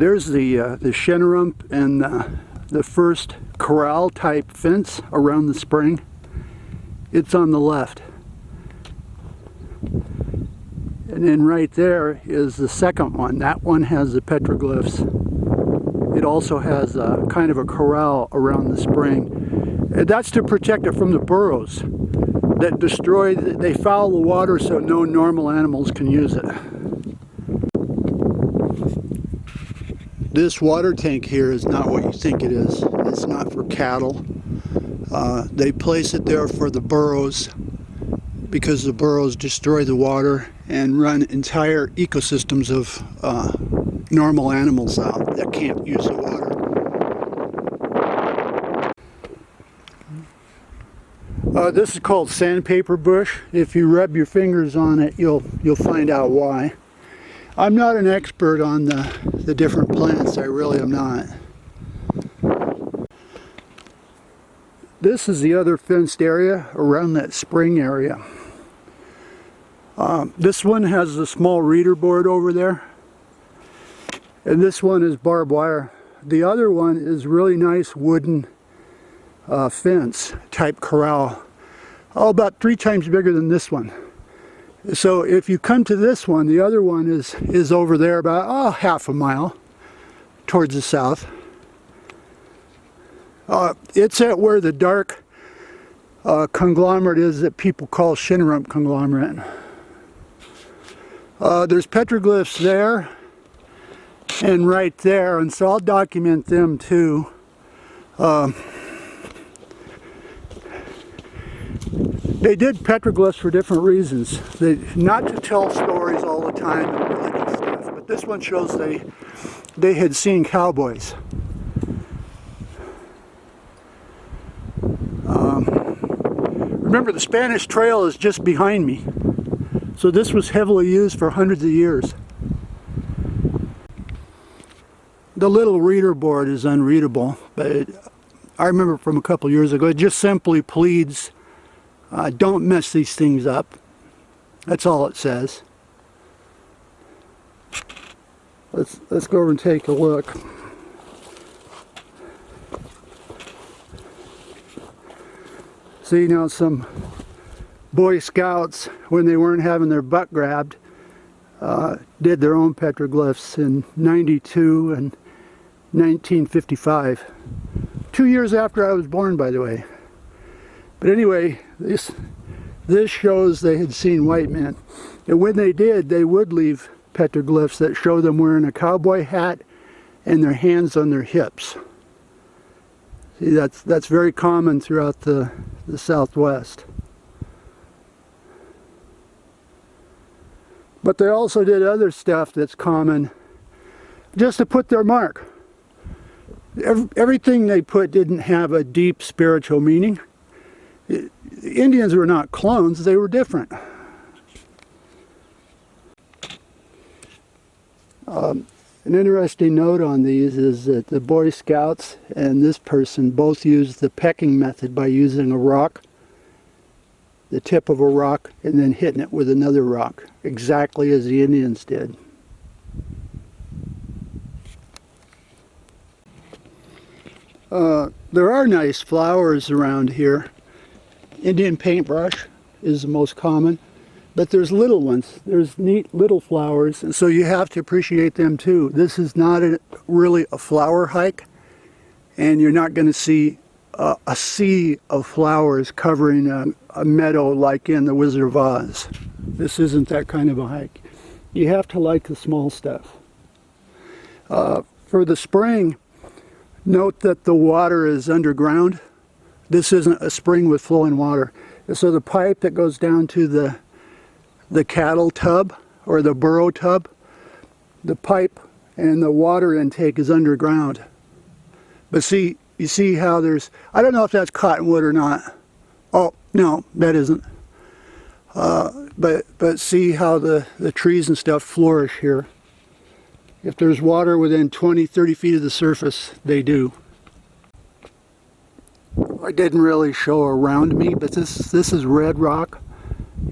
There's the Shinnerump and the first corral type fence around the spring. It's on the left. And then right there is the second one. That one has the petroglyphs. It also has a kind of a corral around the spring. And that's to protect it from the burrows that destroy, they foul the water so no normal animals can use it. This water tank here is not what you think it is. It's not for cattle. They place it there for the burrows because the burrows destroy the water and run entire ecosystems of normal animals out that can't use the water. This is called sandpaper bush. If you rub your fingers on it, you'll find out why. I'm not an expert on the different plants. I really am not. This is the other fenced area around that spring area. This one has a small reader board over there. And this one is barbed wire. The other one is really nice wooden fence type corral. Oh, about 3 times bigger than this one. So if you come to this one, the other one is over there about half a mile towards the south. It's at where the dark conglomerate is that people call Shinnerump conglomerate. There's petroglyphs there and right there, and so I'll document them too. They did petroglyphs for different reasons. Not to tell stories all the time and religious stuff, but this one shows they had seen cowboys. Remember, the Spanish Trail is just behind me, so this was heavily used for hundreds of years. The little reader board is unreadable, but I remember from a couple years ago, it just simply pleads, don't mess these things up. That's all it says. Let's go over and take a look. See, now some Boy Scouts, when they weren't having their butt grabbed, did their own petroglyphs in '92 and 1955. 2 years after I was born, by the way. But anyway, this shows they had seen white men. And when they did, they would leave petroglyphs that show them wearing a cowboy hat and their hands on their hips. See, that's very common throughout the Southwest. But they also did other stuff that's common just to put their mark. Everything they put didn't have a deep spiritual meaning. Indians were not clones, they were different. An interesting note on these is that the Boy Scouts and this person both used the pecking method by using a rock, the tip of a rock, and then hitting it with another rock, exactly as the Indians did. There are nice flowers around here. Indian paintbrush is the most common, but there's little ones. There's neat little flowers, and so you have to appreciate them too. This is not really a flower hike, and you're not going to see a sea of flowers covering a meadow like in the Wizard of Oz. This isn't that kind of a hike. You have to like the small stuff. For the spring, note that the water is underground. This isn't a spring with flowing water. So the pipe that goes down to the cattle tub or the burrow tub, the pipe and the water intake is underground. But see, you see how there's, I don't know if that's cottonwood or not. Oh, no, that isn't. But see how the trees and stuff flourish here. If there's water within 20, 30 feet of the surface, they do. I didn't really show around me, but this is red rock.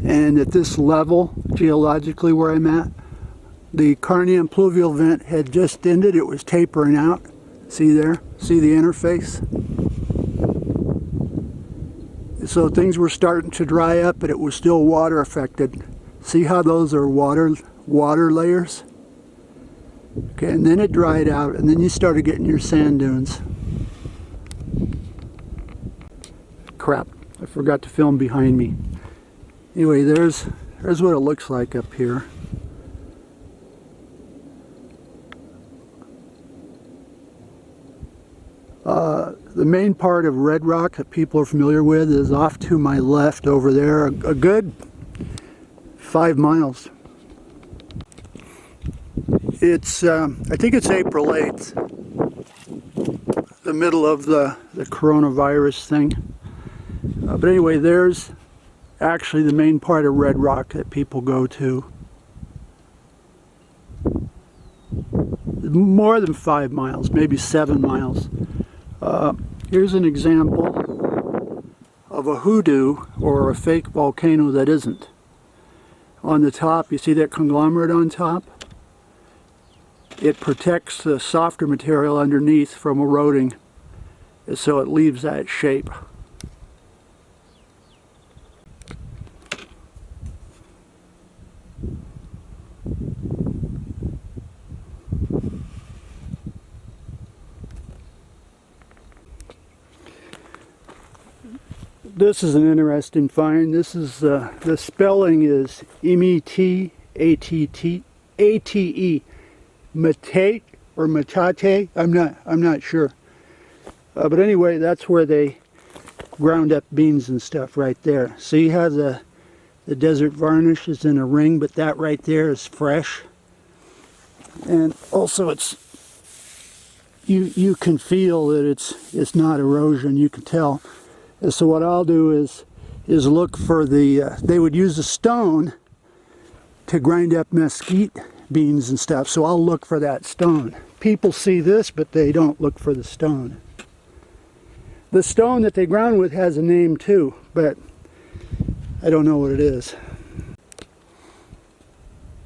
And at this level, geologically where I'm at, The Carnian pluvial vent had just ended. It was tapering out. See there? See the interface? So things were starting to dry up, but it was still water affected. See how those are water layers? Okay, and then it dried out, and then you started getting your sand dunes. Crap, I forgot to film behind me. Anyway, there's what it looks like up here. The main part of Red Rock that people are familiar with is off to my left over there, a good 5 miles. It's, I think it's April 8th, the middle of the coronavirus thing. But anyway, there's actually the main part of Red Rock that people go to. More than 5 miles, maybe 7 miles. Here's an example of a hoodoo, or a fake volcano that isn't. On the top, you see that conglomerate on top? It protects the softer material underneath from eroding, so it leaves that shape. This is an interesting find. This is the spelling is M-E-T-A-T-T A-T-E, Matate or Matate. I'm not sure. But anyway, that's where they ground up beans and stuff right there. See how the desert varnish is in a ring, but that right there is fresh. And also it's you can feel that it's not erosion. You can tell. And so what I'll do is look for they would use a stone to grind up mesquite beans and stuff, so I'll look for that stone. People see this, but they don't look for the stone. The stone that they ground with has a name too, but I don't know what it is.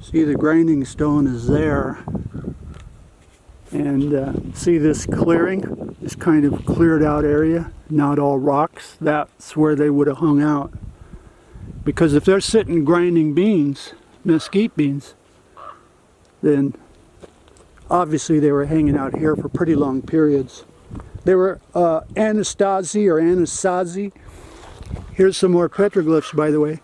See, the grinding stone is there. And see this clearing, this kind of cleared out area, not all rocks. That's where they would have hung out. Because if they're sitting grinding beans, mesquite beans, then obviously they were hanging out here for pretty long periods. They were Anasazi or Anasazi. Here's some more petroglyphs, by the way.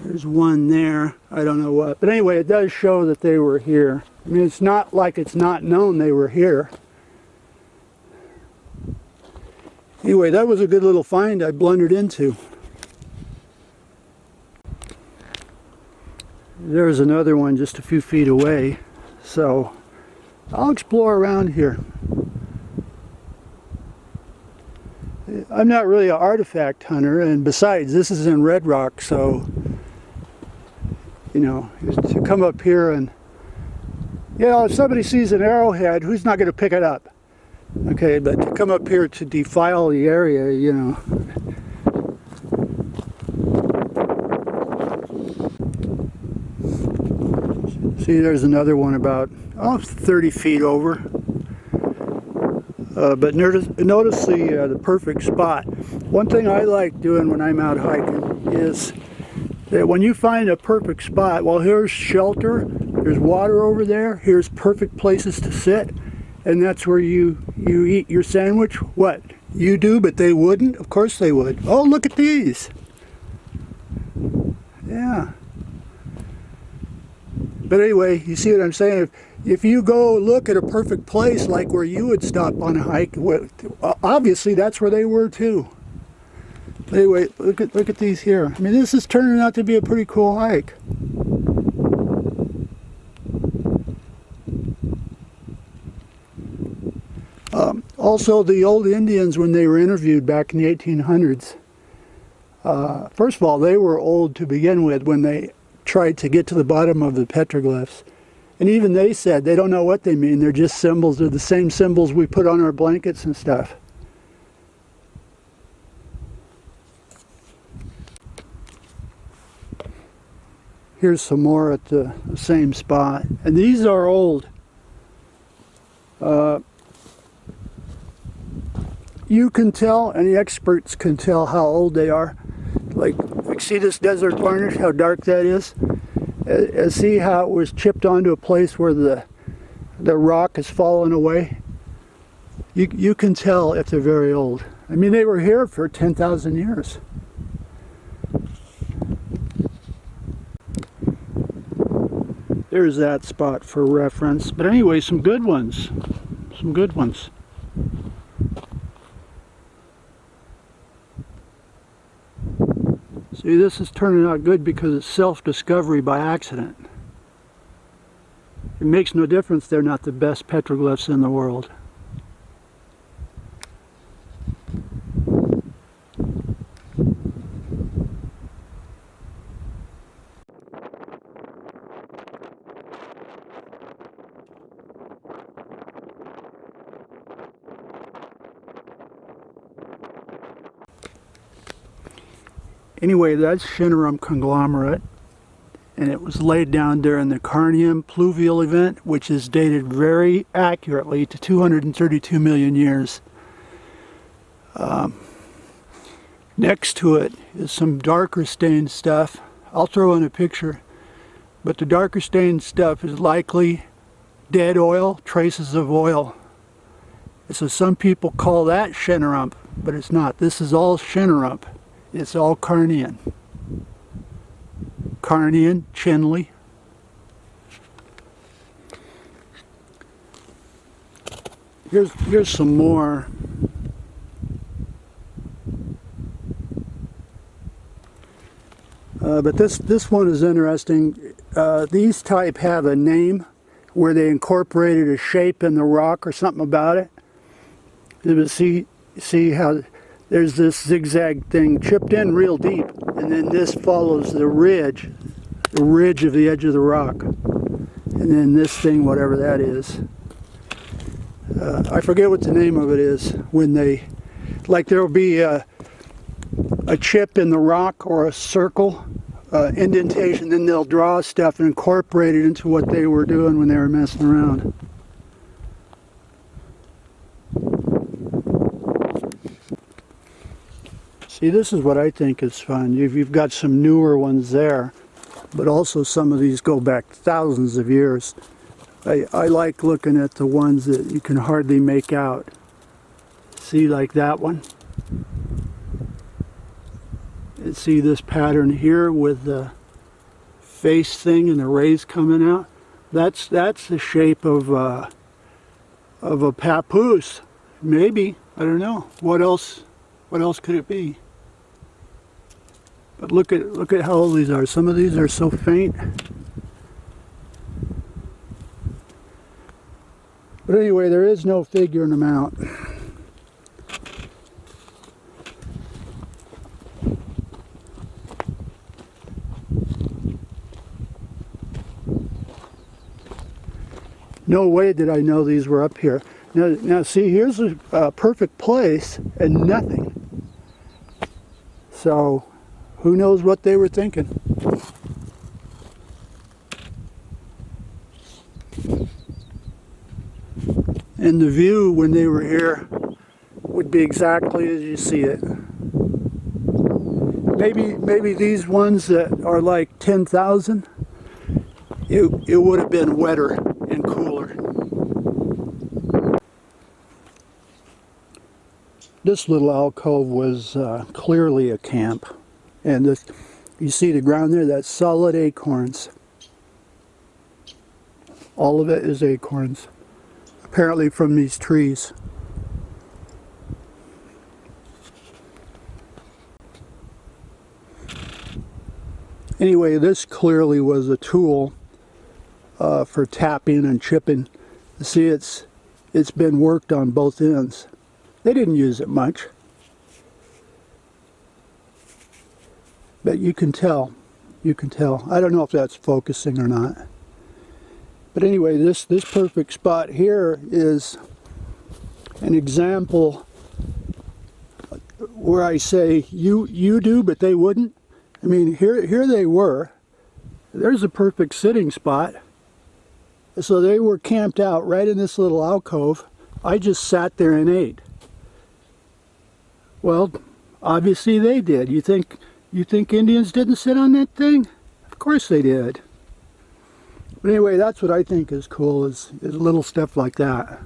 There's one there, I don't know what. But anyway, it does show that they were here. I mean, it's not like it's not known they were here. Anyway, that was a good little find I blundered into. There's another one just a few feet away. So, I'll explore around here. I'm not really an artifact hunter, and besides, this is in Red Rock, so you know, to come up here and, you know, if somebody sees an arrowhead, who's not going to pick it up? Okay, but to come up here to defile the area, you know. See, there's another one about 30 feet over. But notice the perfect spot. One thing I like doing when I'm out hiking is that when you find a perfect spot, well, here's shelter, there's water over there, here's perfect places to sit, and that's where you eat your sandwich. What? You do, but they wouldn't? Of course they would. Oh, look at these. Yeah. But anyway, you see what I'm saying? If you go look at a perfect place like where you would stop on a hike, obviously that's where they were too. Anyway, look at these here. I mean, this is turning out to be a pretty cool hike. Also, the old Indians, when they were interviewed back in the 1800s, first of all, they were old to begin with when they tried to get to the bottom of the petroglyphs. And even they said they don't know what they mean. They're just symbols. They're the same symbols we put on our blankets and stuff. Here's some more at the same spot. And these are old. You can tell, and the experts can tell how old they are. Like see this desert varnish, how dark that is? See how it was chipped onto a place where the rock has fallen away? You can tell if they're very old. I mean, they were here for 10,000 years. There's that spot for reference. But anyway, some good ones. Some good ones. See, this is turning out good because it's self-discovery by accident. It makes no difference they're not the best petroglyphs in the world. Anyway, that's Shinnerum conglomerate, and it was laid down during the Carnian pluvial event, which is dated very accurately to 232 million years. Next to it is some darker stained stuff. I'll throw in a picture, but the darker stained stuff is likely dead oil, traces of oil. So some people call that Shinnerum, but it's not. This is all Shinnerum. It's all Carnian. Carnian, Chinley. Here's some more. But this one is interesting. These type have a name where they incorporated a shape in the rock or something about it. You see how there's this zigzag thing chipped in real deep, and then this follows the ridge of the edge of the rock, and then this thing, whatever that is, I forget what the name of it is. When they, like, there will be a chip in the rock or a circle indentation, then they'll draw stuff and incorporate it into what they were doing when they were messing around. See, this is what I think is fun. You've got some newer ones there, but also some of these go back thousands of years. I like looking at the ones that you can hardly make out. See, like that one? And see this pattern here with the face thing and the rays coming out? That's the shape of a papoose. Maybe, I don't know. What else could it be? But look at how old these are. Some of these are so faint. But anyway, there is no figuring them out. No way did I know these were up here. Now see, here's a perfect place and nothing. So, who knows what they were thinking? And the view when they were here would be exactly as you see it. Maybe these ones that are like 10,000, it would have been wetter and cooler. This little alcove was clearly a camp. And this, you see the ground there, that's solid acorns. All of it is acorns, apparently from these trees. Anyway, this clearly was a tool for tapping and chipping. See, it's been worked on both ends. They didn't use it much, but you can tell. You can tell. I don't know if that's focusing or not. But anyway, this perfect spot here is an example where I say you do, but they wouldn't. I mean, here they were. There's a perfect sitting spot. So they were camped out right in this little alcove. I just sat there and ate. Well, obviously they did. You think Indians didn't sit on that thing? Of course they did. But anyway, that's what I think is cool, is little stuff like that.